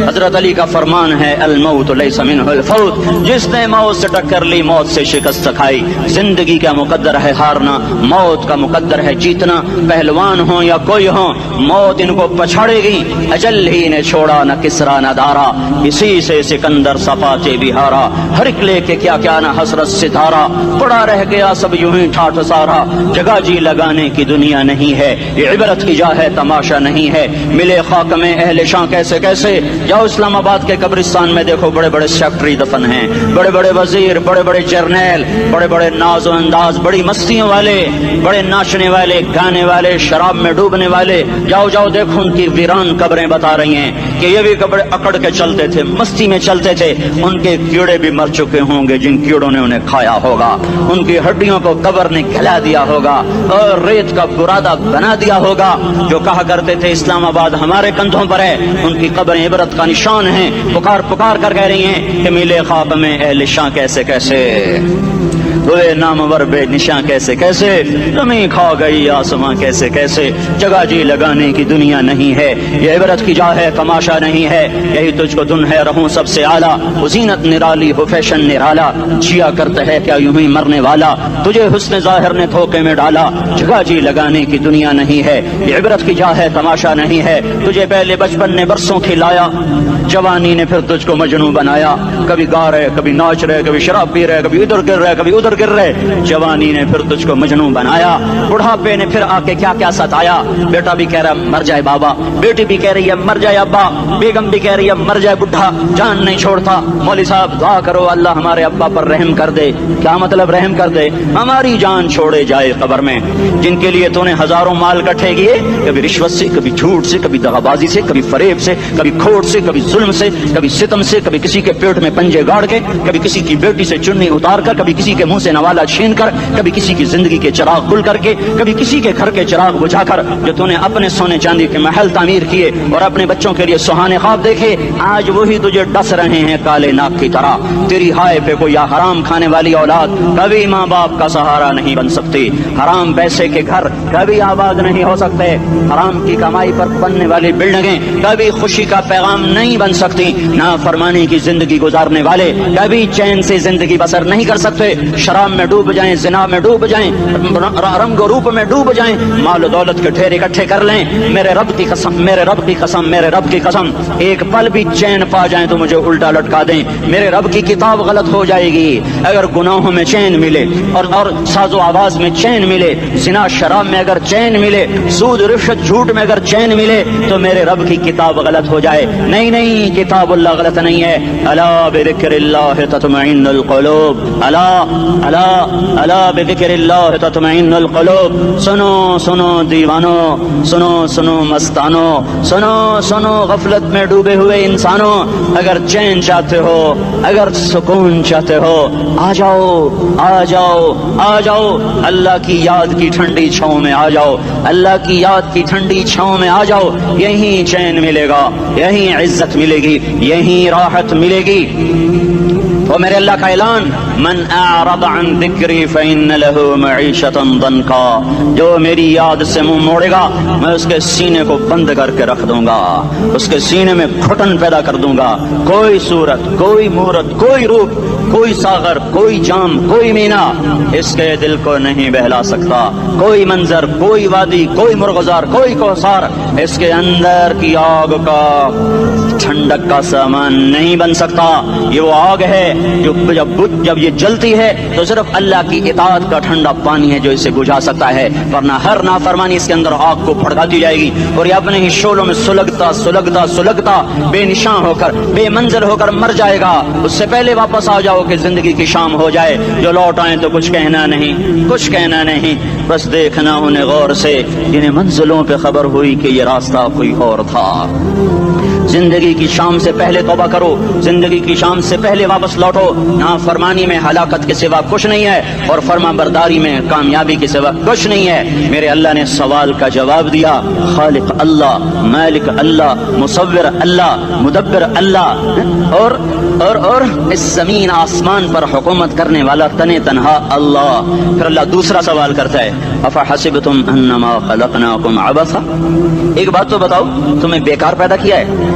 حضرت علی کا فرمان ہے الموت لیس منہ الفوت، جس نے موت سے ٹکر لی موت سے شکست کھائی۔ زندگی کا مقدر ہے ہارنا، موت کا مقدر ہے جیتنا۔ پہلوان ہوں یا کوئی ہوں، موت ان کو پچھاڑے گی۔ اجل ہی نے چھوڑا نہ کسرا نہ دارا، اسی سے سکندر صفاتے بہارا۔ ہرکلے کے کیا کیا نہ حسرت ستارہ، پڑا رہ گیا سب یوں ہی ٹھاٹھ سارا۔ جگہ جی لگانے کی دنیا نہیں ہے، یہ عبرت کی جا ہے تماشا نہیں ہے۔ ملے خاک میں اہل شاں کیسے کیسے، جاؤ اسلام آباد کے قبرستان میں دیکھو، بڑے بڑے سیکٹری دفن ہیں، بڑے بڑے وزیر، بڑے بڑے جرنیل، بڑے بڑے ناز و انداز، بڑی مستیوں والے، بڑے ناچنے والے، گانے والے، شراب میں ڈوبنے والے۔ جاؤ جاؤ دیکھو ان کی ویران قبریں بتا رہی ہیں کہ یہ بھی قبر اکڑ کے چلتے تھے، مستی میں چلتے تھے۔ ان کے کیڑے بھی مر چکے ہوں گے جن کیڑوں نے انہیں کھایا ہوگا، ان کی ہڈیوں کو قبر نے کھلا دیا ہوگا اور ریت کا برادہ بنا دیا ہوگا۔ جو کہا کرتے تھے اسلام آباد ہمارے کندھوں پر ہے، ان کی قبریں عبرت کا نشان ہیں۔ پکار پکار کر کہہ رہی ہیں کہ ملے خواب میں اہل شاں کیسے کیسے، ہوئے نامور بے نشاں کیسے کیسے، زمین کھا گئی آسماں کیسے کیسے۔ جگہ جی لگانے کی دنیا نہیں ہے، یہ عبرت کی جا ہے تماشا نہیں ہے۔ یہی تجھ کو دن ہے رہوں سب سے اعلیٰ، وہ زینت نرالی ہو فیشن نرالا، جیا کرتا ہے کیا یوں ہی مرنے والا، تجھے حسن ظاہر نے دھوکے میں ڈالا۔ جگہ جی لگانے کی دنیا نہیں ہے، یہ عبرت کی جا ہے تماشا نہیں ہے۔ تجھے پہلے بچپن نے برسوں کھلایا، جوانی نے پھر تجھ کو مجنوں بنایا۔ کبھی گا رہے، کبھی ناچ رہے، کبھی شراب پی رہے، کبھی ادھر گر رہے، کبھی ادھر گر رہے۔ جوانی نے پھر تجھ کو مجنوں بنایا، بڑھاپے نے پھر آ کے کیا کیا ستایا۔ بیٹا بھی کہہ رہا مر جائے بابا، بیٹی بھی کہہ رہی ہے مر جائے ابا، بیگم بھی کہہ رہی ہے مر جائے بڈھا، جان نہیں چھوڑتا۔ مولوی صاحب دعا کرو اللہ ہمارے ابا پر رحم کر دے۔ کیا مطلب رحم کر دے؟ ہماری جان چھوڑے جائے قبر میں۔ جن کے لیے تو نے ہزاروں مال کٹھے کیے، کبھی رشوت سے، کبھی جھوٹ سے، کبھی دغا بازی سے، کبھی فریب سے، کبھی کھوٹ سے، کبھی ظلم سے، کبھی ستم سے، کبھی کسی کے پیٹ میں پنجے گاڑ کے، کبھی کسی کی بیٹی سے چننی اتار کر، کبھی کسی کے منہ سے نوالا چھین کر، کبھی کسی کی زندگی کے چراغ گل کر کے، کبھی کسی کے گھر کے چراغ بجھا کر۔ جو تو نے اپنے سونے چاندی کے محل تعمیر کیے اور اپنے بچوں کے لیے سہانے خواب دیکھے، آج وہی تجھے ڈس رہے ہیں کالے ناک کی طرح۔ تیری ہائے پہ کوئی حرام کھانے والی اولاد کبھی ماں باپ کا سہارا نہیں بن سکتی۔ حرام پیسے کے گھر کبھی آباد نہیں ہو سکتے۔ حرام کی کمائی پر بننے والی بلڈنگیں کبھی خوشی کا پیغام نہیں بن سکتی۔ نافرمانی کی زندگی گزارنے والے کبھی چین سے زندگی بسر نہیں کر سکتے۔ شراب میں ڈوب جائیں، زنا میں ڈوب جائیں، رنگ و روپ میں ڈوب جائیں، مال و دولت کے ڈھیر اکٹھے کر لیں، میرے رب کی قسم، میرے رب کی قسم، میرے رب کی قسم، ایک پل بھی چین پا جائیں تو مجھے الٹا لٹکا دیں، میرے رب کی کتاب غلط ہو جائے گی۔ اگر گناہوں میں چین ملے اور ساز و آواز میں چین ملے، زنا شراب میں اگر چین ملے، سود رشوت جھوٹ میں اگر چین ملے، تو میرے رب کی کتاب غلط ہو جائے۔ نہیں نہیں، کتاب اللہ غلط نہیں ہے۔ الا بذکر اللہ تطمئن القلوب، الا الا الا بذکر اللہ تطمئن القلوب۔ سنو سنو دیوانو، سنو سنو مستانو، سنو سنو غفلت میں ڈوبے ہوئے انسانوں، اگر چین چاہتے ہو، اگر سکون چاہتے ہو، آ جاؤ آ جاؤ آ جاؤ، اللہ کی یاد کی ٹھنڈی چھاؤں میں آ جاؤ، اللہ کی یاد کی ٹھنڈی چھاؤں میں آ جاؤ۔ یہیں چین ملے گا، یہیں عزت ملے گی، یہیں راحت ملے گی۔ وہ میرے اللہ کا اعلان، من اعرض عن ذکری فإن له معیشۃ ضنکا، جو میری یاد سے منہ موڑے گا میں اس کے سینے کو بند کر کے رکھ دوں گا، اس کے سینے میں گھٹن پیدا کر دوں گا۔ کوئی صورت، کوئی مورت، کوئی روپ، کوئی ساغر، کوئی جام، کوئی مینا اس کے دل کو نہیں بہلا سکتا۔ کوئی منظر، کوئی وادی، کوئی مرغزار، کوئی کوثر اس کے اندر کی آگ کا ٹھنڈک کا سامان نہیں بن سکتا۔ یہ وہ آگ ہے جو جب یہ جلتی ہے تو صرف اللہ کی اطاعت کا ٹھنڈا پانی ہے جو اسے بجھا سکتا ہے، ورنہ ہر نافرمانی اس کے اندر آگ کو بھڑکاتی جائے گی اور یہ اپنے ہی شعلوں میں سلگتا سلگتا سلگتا بے نشان ہو کر، بے منزل ہو کر مر جائے گا۔ اس سے پہلے واپس آ جاؤ کہ زندگی کی شام ہو جائے۔ جو لوٹ آئیں تو کچھ کہنا نہیں، کچھ کہنا نہیں، بس دیکھنا انہیں غور سے جنہیں منزلوں پہ خبر ہوئی کہ یہ راستہ کوئی اور تھا۔ زندگی کی شام سے پہلے توبہ کرو، زندگی کی شام سے پہلے واپس لوٹو۔ نافرمانی میں ہلاکت کے سوا کچھ نہیں ہے اور فرما برداری میں کامیابی کے سوا کچھ نہیں ہے۔ میرے اللہ نے سوال کا جواب دیا، خالق اللہ، مالک اللہ، مصور اللہ، مدبر اللہ، اور اس زمین آسمان پر حکومت کرنے والا تنے تنہا اللہ۔ پھر اللہ دوسرا سوال کرتا ہے، افحسبتم انما خلقناکم عبثا، ایک بات تو بتاؤ، تمہیں بیکار پیدا کیا ہے؟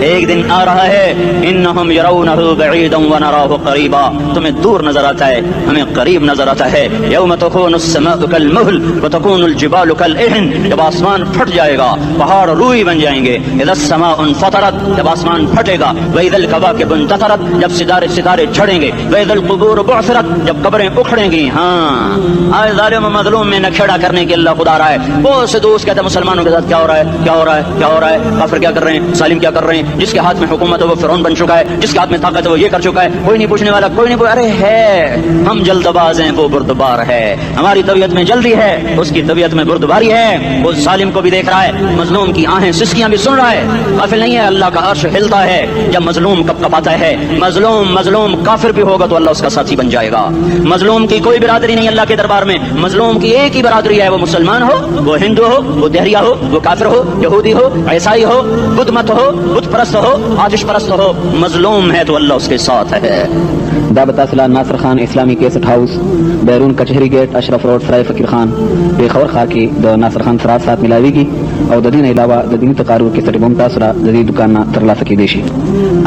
ایک دن آ رہا ہے انہم یرونہ بعیدا ونراہ قریبا، تمہیں دور نظر آتا ہے ہمیں قریب نظر آتا ہے. یوم تکون السماء کالمہل وتکون الجبال کالعہن، جب آسمان پھٹ جائے گا پہاڑ روئی بن جائیں گے. اذا السماء انفطرت، جب آسمان پھٹے گا. واذا الکواکب انتثرت، جب ستارے جھڑیں گے. واذا القبور بعثرت، جب قبریں اکھڑیں گی. ہاں آج ظالم و مظلوم میں نکھیڑا کرنے کے اللہ خدا رہا ہے. بہت سے دوست کہتے ہیں مسلمانوں کے ساتھ کیا ہو رہا ہے، کیا ہو رہا ہے، کیا ہو رہا ہے، کافر کیا کر رہے ہیں، ظالم کیا کر رہے ہیں. جس کے ہاتھ میں حکومت ہے وہ فرعون بن چکا ہے، جس کے ہاتھ میں طاقت ہے وہ یہ کر چکا ہے، کوئی نہیں پوچھنے والا، کوئی نہیں. ارے ہے ہم جلد باز ہیں، وہ بردبار ہے. ہماری طبیعت میں جلدی ہے، اس کی طبیعت میں بردباری ہے. وہ ظالم کو بھی دیکھ رہا ہے، مظلوم کی آہیں سسکیاں بھی سن رہا ہے. غافل نہیں ہے، اللہ کا عرش ہلتا ہے جب مظلوم کب کپاتا ہے. مظلوم کافر بھی ہوگا تو اللہ اس کا ساتھی بن جائے گا. مظلوم کی کوئی برادری نہیں اللہ کے دربار میں، مظلوم کی ایک ہی برادری ہے، وہ مسلمان ہو، وہ ہندو ہو، وہ دہریہ ہو، وہ کافر ہو، یہودی ہو، عیسائی ہو، بدھ مت ہو، بت پرست ہو، آتش پرست ہو، مظلوم ہے تو اللہ اس کے ساتھ ہے. دعوت اصلاح ناصر خان اسلامی کیسٹ ہاؤس بیرون کچہری گیٹ اشرف روڈ سرائے فقیر خان بے خبر خواہ کی دو ناصر خان فراد ساتھ ملاوی کی اور ددین علاوہ ددین تقارر کی سٹی ممتاثرہ جدید دکان ترلا سکی دیشی.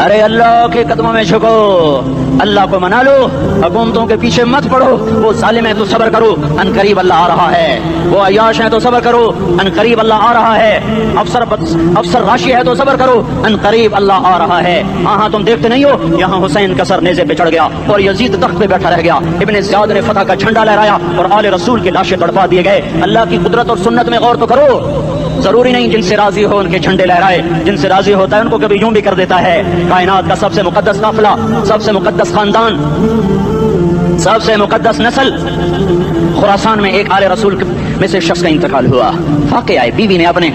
ارے اللہ کے قدموں میں جھکو، اللہ کو منا لو، حکومتوں کے پیچھے مت پڑو. وہ ظالم ہے تو صبر کرو، ان قریب اللہ آ رہا ہے. وہ عیاش ہے تو صبر کرو، ان قریب اللہ آ رہا ہے. افسر راشی ہے تو صبر کرو، ان قریب اللہ آ رہا ہے. ہاں تم دیکھتے نہیں ہو، یہاں حسین کا سر نیزے پہ چڑھ گیا اور یزید تخت پہ بیٹھا رہ گیا. ابن زیاد نے فتح کا جھنڈا لہرایا اور آل رسول کی لاشیں تڑپا دیے گئے. اللہ کی قدرت اور سنت میں غور تو کرو. ضروری نہیں جن سے راضی ہو ان کے جھنڈے لہرائے، جن سے راضی ہوتا ہے ان کو کبھی یوں بھی کر دیتا ہے. کائنات کا سب سے مقدس قافلہ، سب سے مقدس خاندان، سب سے مقدس نسل، خراسان میں ایک آل رسول میں سے شخص کا انتقال ہوا. فاقے آئے، بیوی نے اپنے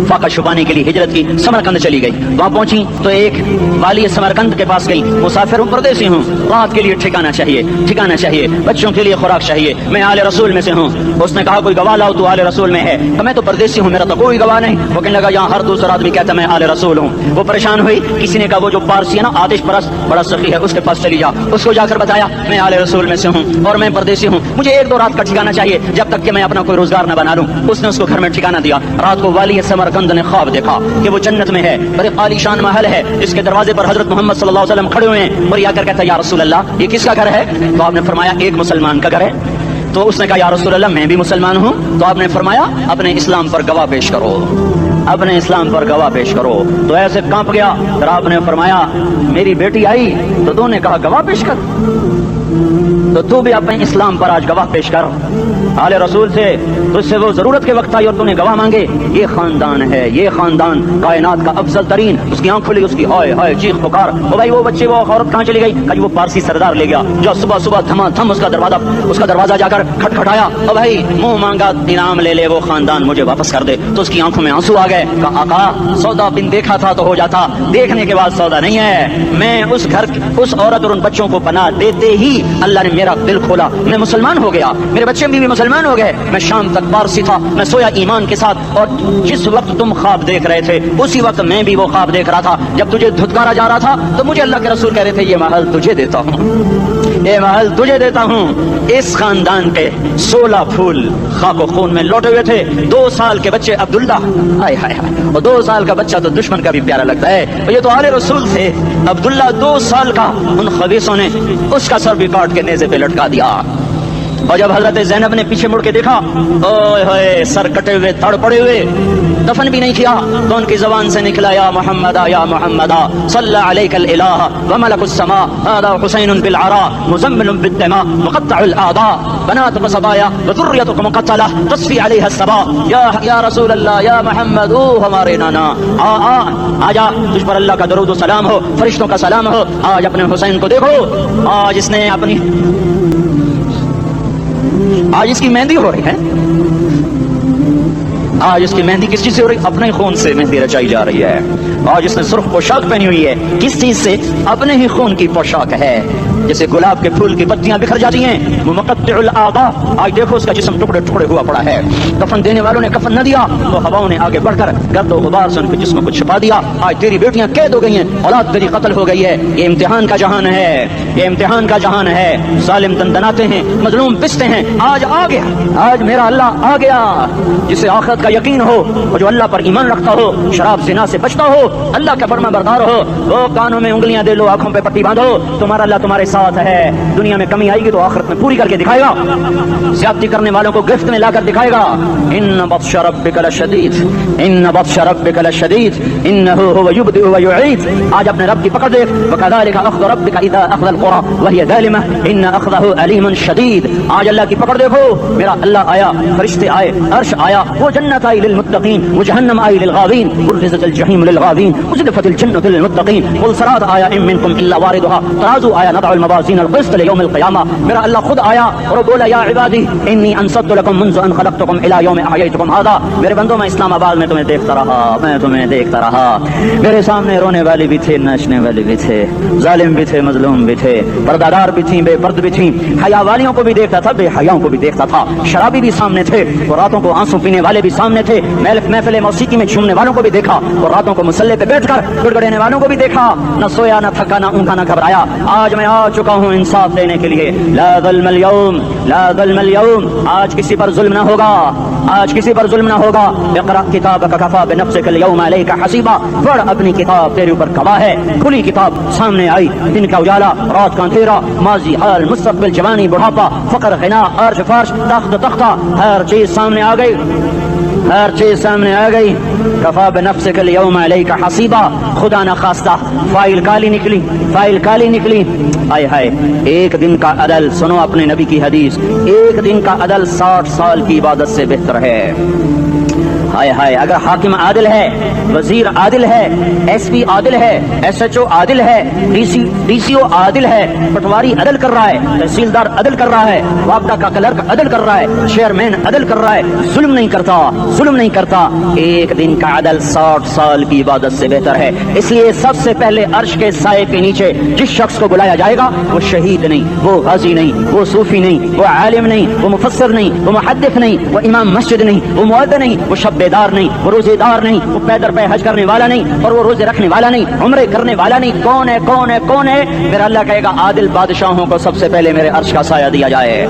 فاقہ چھپانے کے لیے ہجرت کی، سمرقند چلی گئی. وہاں پہنچی تو ایک والی سمرقند کے پاس گئی. مسافر ہوں، پردیسی ہوں، رات کے لیے ٹھکانا چاہیے، بچوں کے لیے خوراک چاہیے، میں آل رسول میں سے ہوں. اس نے کہا کوئی گواہ لاؤ، تو آل رسول میں ہے. میں تو پردیسی ہوں، میرا تو کوئی گواہ نہیں. وہ کہنے لگا یہاں ہر دوسرا آدمی کہتا ہے میں آل رسول ہوں. وہ پریشان ہوئی. کسی نے کہا وہ جو پارسی ہے نا آتش پرست بڑا سخی ہے، اس کے پاس چلی جا. اس کو جا کر بتایا میں آل رسول میں سے ہوں اور میں پردیسی ہوں، مجھے 1-2 رات کا ٹھکانا چاہیے جب تک کہ میں اپنا کوئی روزگار نہ بنا لوں. اس نے اس کو گھر میں ٹھکانا دیا. رات کو والی سمرقند نے خواب دیکھا کہ وہ جنت میں ہے، بڑے عالی شان محل ہے، اس کے دروازے پر حضرت محمد صلی اللہ علیہ وسلم کھڑے ہوئے ہیں اور یہ کر کہتا ہے یا رسول اللہ یہ کس کا گھر ہے؟ تو آپ نے فرمایا ایک مسلمان کا گھر ہے. تو اس نے کہا یا رسول اللہ میں بھی مسلمان ہوں. تو آپ نے فرمایا اپنے اسلام پر گواہ پیش کرو، اپنے اسلام پر گواہ پیش کرو. تو ایسے کانپ گیا. پھر آپ نے فرمایا میری بیٹی آئی تو تو نے کہا گواہ پیش کر، تو تو بھی اپنے اسلام پر آج گواہ پیش کر. آل رسول سے تجھ سے وہ ضرورت کے وقت آئی اور تو نے گواہ مانگے. یہ خاندان ہے، یہ خاندان کائنات کا افضل ترین. اس کی آنکھ کھلی، اس کی ہائے ہائے چیخ پکار. او بھائی وہ بچے وہ عورت کہاں چلی گئی؟ کہ وہ پارسی سردار لے گیا جو صبح دھما دھم اس کا دروازہ جا کر کھٹکھٹایا. او بھائی منہ مانگا انعام لے لے، وہ خاندان مجھے واپس کر دے. تو اس کی آنکھوں میں آنسو آ گئے. کہا آقا سودا بن دیکھا تھا تو ہو جاتا، دیکھنے کے بعد سودا نہیں ہے. میں اس گھر اس عورت اور ان بچوں کو پناہ دیتے ہی اللہ نے میرا دل کھولا، میں مسلمان ہو گیا، میرے بچے بھی مسلمان ہو گئے. میں شام تک پارسی تھا، میں سویا ایمان کے ساتھ، اور جس وقت تم خواب دیکھ رہے تھے اسی وقت میں بھی وہ خواب دیکھ رہا تھا. جب تجھے دھتکارا جا رہا تھا تو مجھے اللہ کے رسول کہہ رہے تھے یہ محل تجھے دیتا ہوں، یہ محل تجھے دیتا ہوں. اس خاندان کے 16 پھول خاک و خون میں لوٹے ہوئے تھے. 2 سال کے بچے عبداللہ، ہائے ہائے ہائے، اور 2 سال کا بچہ تو دشمن کا بھی پیارا لگتا ہے. یہ تو آل رسول تھے. عبداللہ 2 سال کا، ان خبیثوں نے اس کا سر بھی کاٹ کے نیزے پہ لٹکا دیا. اور جب حضرت زینب نے پیچھے مڑ کے دیکھا، اوئے ہوئے سر کٹے ہوئے تڑ پڑے ہوئے، دفن بھی نہیں کیا، تو ان کی زبان سے نکلا یا محمدا یا محمدا صلی علیک الالہ وملک السماء هذا حسین بالعراء مزمل بالدماء مقطع الاعضاء بناتك صبايا وذريتك مقتلہ تصفی علیہ الصبا یا رسول اللہ یا محمد او ہمارے نانا آ جا، تجھ پر اللہ کا درود و سلام ہو، فرشتوں کا سلام ہو. آج اپنے حسین کو دیکھو، آج اس نے اپنی آج اس کی مہندی ہو رہی ہے. آج اس کی مہندی کس چیز سے ہو رہی؟ اپنے خون سے مہندی رچائی جا رہی ہے. آج اس نے سرخ پوشاک پہنی ہوئی ہے، کس چیز سے؟ اپنے ہی خون کی پوشاک ہے. جیسے گلاب کے پھول کی پتیاں بکھر جاتی ہیں، وہ مقطع الاعضاء، آج دیکھو اس کا جسم ٹکڑے ٹکڑے ہوا پڑا ہے، کفن دینے والوں نے کفن نہ دیا تو ہواؤں نے آگے بڑھ کر گرد و غبار سے ان کے جسم کو چھپا دیا، آج تیری بیٹیاں قید ہو گئی ہیں، اولاد تیری قتل ہو گئی ہے، یہ امتحان کا جہان ہے، یہ امتحان کا جہان ہے، ظالم دندناتے ہیں، مظلوم پستے ہیں، آج آ گیا، آج میرا اللہ آ گیا، جسے آخرت کا یقین ہو اور جو اللہ پر ایمان رکھتا ہو، شراب زنا سے بچتا ہو، اللہ کا فرما بردار ہو، وہ کانوں میں انگلیاں دے لو، آنکھوں پہ پٹی باندھو، تمہارا اللہ تمہارے ساتھ ہے، دنیا میں کمی آئے گی تو آخرت میں پوری کر کے دکھائے گا، زیادتی کرنے والوں کو گرفت میں لا کر دکھائے گا، ان بطش ربک لشدید، ان بطش ربک لشدید انہ هو یبدئ ویعید، آج اپنے رب کی پکڑ دیکھ، وکذالک اخذ ربک اذا اخذ القرى وهي ظالمة ان اخذه علیم شدید، آج اللہ کی پکڑ دیکھو، میرا اللہ آیا، فرشتے آئے، عرش آیا، وہ جنت آئی للمتقین، وہ جہنم آئی للغاوین، برزت الجحیم للغاوین، ازلفت الجنة للمتقین، قل صراط آیا ان منکم الا واردها، ترازو آیا نضع الموازین القسط لیوم القیامہ، میرا اللہ خود آیا اور بولا یا عبادی انی انصت لکم منذ ان خلقتکم الى یوم احییتکم هذا، میرے بندوں میں اسلام آباد میں تمہیں دیکھتا رہا، میں تمہیں دیکھتا رہا، میرے سامنے رونے والے بھی تھے، ناچنے والے بھی تھے، ظالم بھی تھے، مظلوم بھی تھے، پردہ دار بھی تھیں، بے پرد بھی تھیں، حیا والیوں کو بھی دیکھتا تھا، بے حیاؤں کو بھی دیکھتا تھا، شرابی بھی سامنے تھے اور راتوں کو آنسو پینے والے بھی سامنے تھے، محفل موسیقی میں جھومنے والوں کو بھی دیکھا اور راتوں کو مسلح پہ بیٹھ کر گڑگڑانے والوں کو بھی دیکھا، نہ سویا نہ تھکا نہ اونگا نہ گھبرایا، آج میں آ چکا ہوں انصاف دینے کے لیے، لا ظلم اليوم، لا ظلم اليوم، آج کسی پر ظلم نہ ہوگا، آج کسی پر ظلم نہ ہوگا، اقرأ کتابک کفی بنفسک اليوم علیک حسیبا، پڑھ اپنی کتاب تیرے اوپر گواہ ہے، کھلی کتاب سامنے آئی، دن کا اجالا، رات کا اندھیرا، ماضی حال مستقبل جوانی بڑھاپا، فقر غنا عرش فرش تخت تختہ، ہر چیز سامنے آ گئی، ہر چیز سامنے آ گئی، کفا بنفسک اليوم علیک حسیبا، خدا نہ خواستہ فائل کالی نکلی، فائل کالی نکلی، ہائے ہائے، ایک دن کا عدل، سنو اپنے نبی کی حدیث، ایک دن کا عدل 60 سال کی عبادت سے بہتر ہے، ہائے ہائے، اگر حاکم عادل ہے، وزیر عادل ہے، ایس پی عادل ہے، ایس ایچ او عادل ہے، ڈی سی او عادل ہے، پٹواری عدل کر رہا ہے، تحصیلدار عدل کر رہا ہے، وابڈا کا کلرک عدل کر رہا ہے، چیئرمین عدل کر رہا ہے، ظلم نہیں کرتا، ظلم نہیں کرتا، ایک دن کا عدل 60 سال کی عبادت سے بہتر ہے، اس لیے سب سے پہلے عرش کے سائے کے نیچے جس شخص کو بلایا جائے گا وہ شہید نہیں، وہ غازی نہیں، وہ صوفی نہیں، وہ عالم نہیں، وہ مفسر نہیں، وہ محدث نہیں، وہ امام مسجد نہیں، وہ مؤذن نہیں، وہ شب بیدار نہیں، وہ روزے دار نہیں، وہ پیدر پہ حج کرنے والا نہیں اور وہ روزے رکھنے والا نہیں، عمرے کرنے والا نہیں، کون ہے کون ہے کون ہے؟ میرا اللہ کہے گا عادل بادشاہوں کو سب سے پہلے میرے عرش کا سایہ دیا جائے،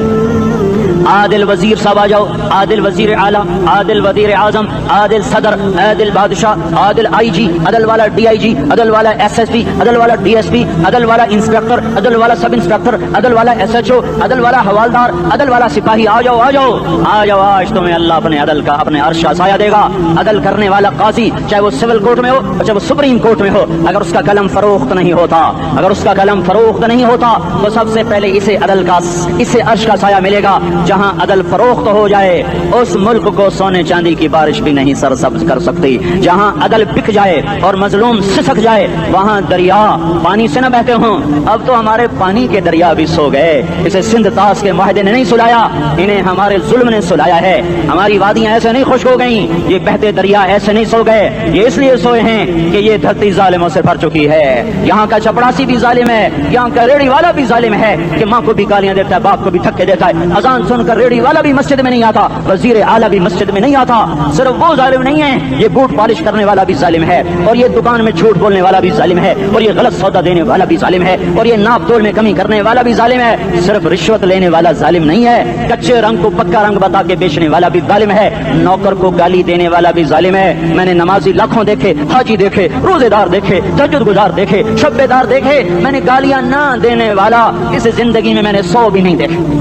عادل وزیر صاحب آ جاؤ، عادل وزیر اعلیٰ، عادل وزیر اعظم، عادل صدر، عادل بادشاہ، عادل آئی جی، عدل والا ڈی آئی جی، عدل والا ایس ایس پی، عدل والا ڈی ایس پی، عدل والا انسپیکٹر، عدل والا سب انسپیکٹر، عدل والا ایس ایچ او، عدل والا حوالدار، عدل والا سپاہی، آ جاؤ آ جاؤ آ جاؤ، آج تمہیں اللہ اپنے عدل کا، اپنے عرش کا سایہ دے گا، عدل کرنے والا قاضی چاہے وہ سول کورٹ میں ہو چاہے وہ سپریم کورٹ میں ہو، اگر اس کا قلم فروخت نہیں ہوتا، اگر اس کا قلم فروخت نہیں ہوتا تو سب سے پہلے اسے عدل کا، اسے عرش کا سایہ ملے گا، جہاں عدل فروخت ہو جائے اس ملک کو سونے چاندی کی بارش بھی نہیں سرسبز کر سکتی، جہاں عدل بک جائے اور مظلوم سسک جائے وہاں دریا پانی سے نہ بہتے ہوں، اب تو ہمارے پانی کے دریا بھی سو گئے، اسے سندھ طاس کے معاہدے نے نہیں سلایا، انہیں ہمارے ظلم نے سلایا ہے، ہماری وادیاں ایسے نہیں خشک ہو گئیں، یہ بہتے دریا ایسے نہیں سو گئے، یہ اس لیے سوئے ہیں کہ یہ دھرتی ظالموں سے بھر چکی ہے، یہاں کا چپڑاسی بھی ظالم ہے، یہاں کا ریڑھی والا بھی ظالم ہے کہ ماں کو بھی گالیاں دیتا ہے، باپ کو بھی دھکے دیتا ہے، اذان سن کر ریڑھی والا بھی مسجد میں نہیں آتا، وزیر اعلیٰ بھی مسجد میں نہیں آتا، صرف وہ ظالم نہیں ہے، یہ بوٹ پالش کرنے والا بھی ظالم ہے، اور یہ دکان میں جھوٹ بولنے والا بھی ظالم ہے، اور یہ غلط سودا دینے والا بھی ظالم ہے، اور یہ ناپ تول میں کمی کرنے والا بھی ظالم ہے، صرف رشوت لینے والا ظالم نہیں ہے، کچے رنگ کو پکا رنگ بتا کے بیچنے والا بھی ظالم ہے، نوکر کو گالی دینے والا بھی ظالم ہے، میں نے نمازی لاکھوں دیکھے، حاجی دیکھے، روزے دار دیکھے، تہجد گزار دیکھے، شب بیدار دیکھے، میں نے گالیاں نہ دینے والا اس زندگی میں نے 100 بھی نہیں دیکھے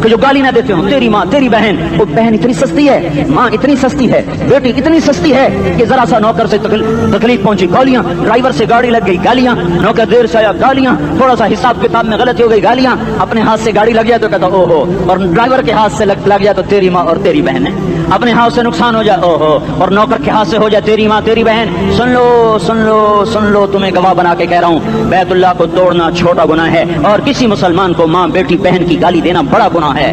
کہ جو گالی نہ دیتے ہوں، تیری ماں تیری بہن، وہ بہن اتنی سستی ہے، ماں اتنی سستی ہے، بیٹی اتنی سستی ہے کہ ذرا سا نوکر سے تکلیف پہنچی گالیاں، ڈرائیور سے گاڑی لگ گئی گالیاں، نوکر دیر سے آیا گالیاں، تھوڑا سا حساب کتاب میں غلطی ہو گئی گالیاں، اپنے ہاتھ سے گاڑی لگ جائے تو کہتا او ہو، اور ڈرائیور کے ہاتھ سے لگ جائے تو تیری ماں اور تیری بہن ہے، اپنے ہاتھ سے نقصان ہو جائے او ہو، اور نوکر کے ہاتھ سے ہو جائے تیری ماں تیری بہن، سن لو سن لو سن لو، تمہیں گواہ بنا کے کہہ رہا ہوں، بیت اللہ کو توڑنا چھوٹا گناہ ہے، اور کسی مسلمان کو ماں بیٹی بہن کی گالی دینا بڑا گناہ ہے،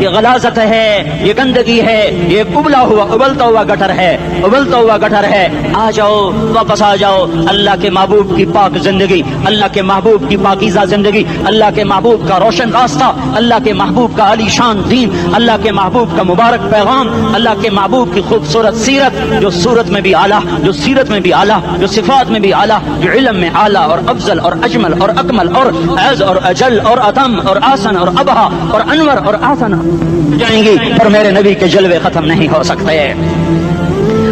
یہ غلاظت ہے، یہ گندگی ہے، یہ ابلتا ہوا گٹر ہے، ابلتا ہوا گٹر ہے. آ جاؤ، واپس آ جاؤ. اللہ کے محبوب کی پاک زندگی، اللہ کے محبوب کی پاکیزہ زندگی، اللہ کے محبوب کا روشن راستہ، اللہ کے محبوب کا علی شان دین، اللہ کے محبوب کا مبارک پیغام، اللہ کے محبوب کی خوبصورت سیرت، جو صورت میں بھی اعلیٰ، جو سیرت میں بھی اعلیٰ، جو صفات میں بھی اعلیٰ، جو علم میں اعلیٰ اور افضل اور اجمل اور اکمل اور اعز اور اجل اور اتم اور آسن اور ابہا اور انور اور آسن جائیں گی، اور میرے نبی کے جلوے ختم نہیں ہو سکتے.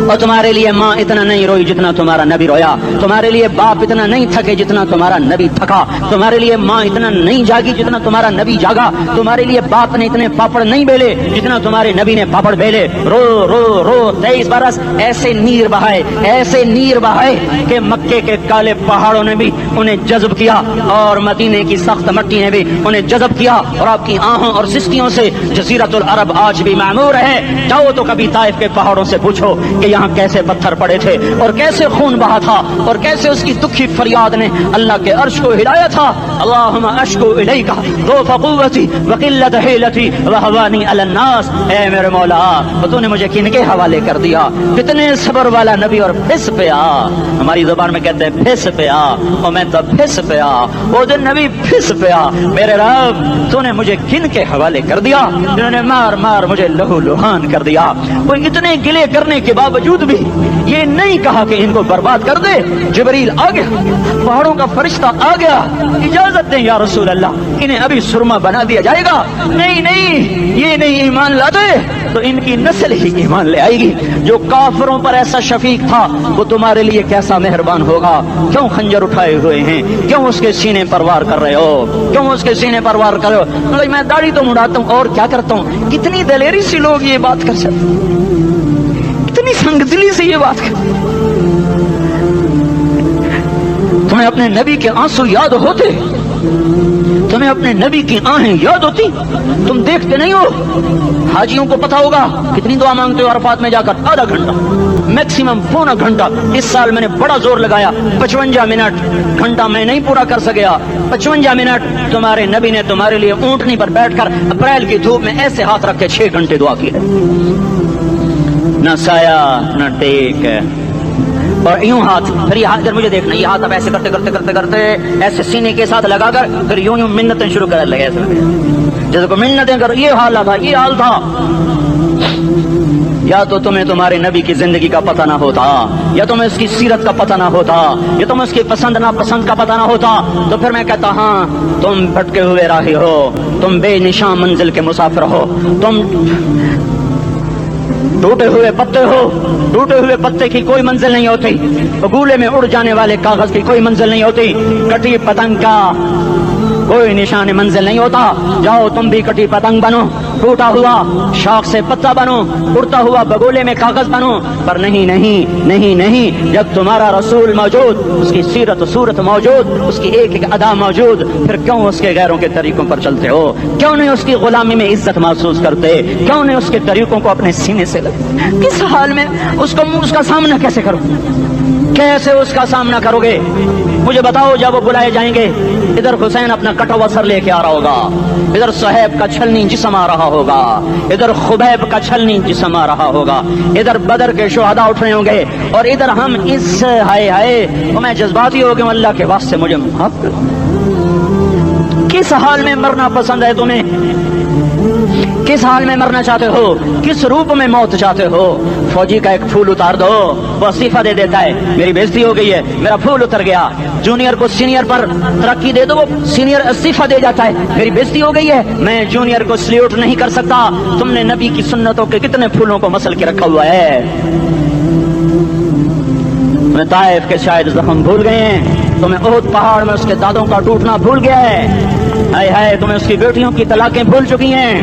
اور تمہارے لیے ماں اتنا نہیں روئی جتنا تمہارا نبی رویا، تمہارے لیے باپ اتنا نہیں تھکے جتنا تمہارا نبی تھکا، تمہارے لیے ماں اتنا نہیں جاگی جتنا تمہارا نبی جاگا، تمہارے لیے باپ نے اتنے پاپڑ نہیں بیلے جتنا تمہارے نبی نے پاپڑ بیلے. رو رو رو 23 برس ایسے نیر بہائے، ایسے نیر بہائے کہ مکے کے کالے پہاڑوں نے بھی انہیں جذب کیا اور مدینے کی سخت مٹی نے بھی انہیں جذب کیا، اور آپ کی آہوں اور سستیوں سے جزیرۃ العرب آج بھی معمور ہے. جاؤ تو کبھی طائف کے پہاڑوں سے پوچھو کہ یہاں کیسے پتھر پڑے تھے اور کیسے خون بہا تھا اور کیسے اس کی دکھی فریاد نے اللہ کے عرش کو ہلایا تھا. اللہم اشکو الیک ضعف قوتی وقلت حیلتی وہوانی علی الناس. اے میرے مولا، تو نے مجھے کن کے حوالے کر دیا؟ کتنے صبر والا نبی، اور پھس پیا. ہماری زبان میں کہتے ہیں پھس پیا، اور میں تو پھس پیا. وہ دن نبی پھس پیا. میرے رب، تو نے مجھے کن کے حوالے کر دیا جنہوں نے مار مار مجھے لہو لہان کر دیا. وہ اتنے گلے کرنے کے باوجود بھی یہ نہیں کہا کہ ان کو برباد کر دے. جبریل آ گیا، پہاڑوں کا فرشتہ آ گیا، اجازت دیں یا رسول اللہ، انہیں ابھی سرما بنا دیا جائے گا. نہیں نہیں، یہ نہیں ایمان لاتے تو ان کی نسل ہی ایمان لے آئے گی. جو کافروں پر ایسا شفیق تھا وہ تمہارے لیے کیسا مہربان ہوگا. کیوں خنجر اٹھائے ہوئے ہیں؟ کیوں اس کے سینے پر وار کر رہے ہو؟ کیوں اس کے سینے پر وار کر رہے ہو؟ میں داڑھی تو مڑاتا ہوں اور کیا کرتا ہوں. کتنی دلیری سے لوگ یہ بات کر سکتے، اتنی سنگ دلی سے یہ بات کر. تمہیں اپنے نبی کے آنسو یاد ہوتے؟ تمہیں اپنے نبی کی آہیں یاد ہوتی؟ تم دیکھتے نہیں ہو؟ حاجیوں کو پتا ہوگا کتنی دعا مانگتے ہو عرفات میں جا کر؟ آدھا گھنٹہ، میکسیمم پونا گھنٹہ. اس سال میں نے بڑا زور لگایا، 55 منٹ. گھنٹہ میں نہیں پورا کر سکیا. 55 منٹ تمہارے نبی نے تمہارے لیے اونٹنی پر بیٹھ کر اپریل کی دھوپ میں ایسے ہاتھ رکھ کے 6 گھنٹے دعا کی ہے. نہ سایہ نہ ٹیک، اور یوں ہاتھ. پھر یہ ہاتھ مجھے دیکھنا، یہ ہاتھ اب ایسے کرتے کرتے کرتے کرتے ایسے سینے کے ساتھ لگا کر پھر یوں یوں منتیں شروع کر لگے، ایسے جیسے کو منتیں کر. یہ حال تھا، یہ حال تھا. یا تو تمہیں تمہارے نبی کی زندگی کا پتہ نہ ہوتا، یا تمہیں اس کی سیرت کا پتہ نہ ہوتا، یا تمہیں اس کی پسند نہ پسند کا پتہ نہ ہوتا. تو پھر میں کہتا ہاں تم بھٹکے ہوئے راہی ہو، تم بے نشان منزل کے مسافر ہو، تم ٹوٹے ہوئے پتے ہو. ٹوٹے ہوئے پتے کی کوئی منزل نہیں ہوتی، بگولے میں اڑ جانے والے کاغذ کی کوئی منزل نہیں ہوتی، کٹی پتنگ کا کوئی نشان منزل نہیں ہوتا. جاؤ تم بھی کٹی پتنگ بنو، ٹوٹا ہوا شاخ سے پتا بنو، اڑتا ہوا بگولے میں کاغذ بنو. پر نہیں نہیں نہیں نہیں، جب تمہارا رسول موجود، اس کی سیرت صورت موجود، اس کی ایک ایک ادا موجود، پھر کیوں اس کے غیروں کے طریقوں پر چلتے ہو؟ کیوں نہیں اس کی غلامی میں عزت محسوس کرتے؟ کیوں نہیں اس کے طریقوں کو اپنے سینے سے لگتے؟ کس حال میں اس کا سامنا کیسے کرو؟ کیسے اس کا سامنا کرو گے؟ مجھے بتاؤ. جب وہ بلائے جائیں گے، ادھر حسین اپنا کٹا ہوا سر لے کے آ رہا ہوگا، ادھر صہیب کا چھلنی جسم آ رہا ہوگا، ادھر خبیب کا چھلنی جسم آ رہا ہوگا، ادھر بدر کے شہداء اٹھ رہے ہوں گے، اور ادھر ہم اس ہائے ہائے میں جذباتی ہو گیا ہوں، اللہ کے واسطے مجھے معاف کر. کس حال میں مرنا پسند ہے تمہیں؟ کس حال میں مرنا چاہتے ہو؟ کس روپ میں موت چاہتے ہو؟ فوجی کا ایک پھول اتار دو، وہ استعفیٰ دے دیتا ہے، میری بےزتی ہو گئی ہے، میرا پھول اتر گیا. جونیئر کو سینئر پر ترقی دے دو، وہ سینئر استعفیٰ دے جاتا ہے، میری بےزتی ہو گئی ہے، میں جونیئر کو سلیوٹ نہیں کر سکتا. تم نے نبی کی سنتوں کے کتنے پھولوں کو مسل کے رکھا ہوا ہے. تمہیں طائف کے شاید زخم بھول گئے ہیں، تمہیں احد پہاڑ میں اس کے دادوں کا ٹوٹنا بھول گیا ہے. ہائے ہائے، تمہیں اس کی بیٹیوں کی طلاقیں بھول چکی ہیں.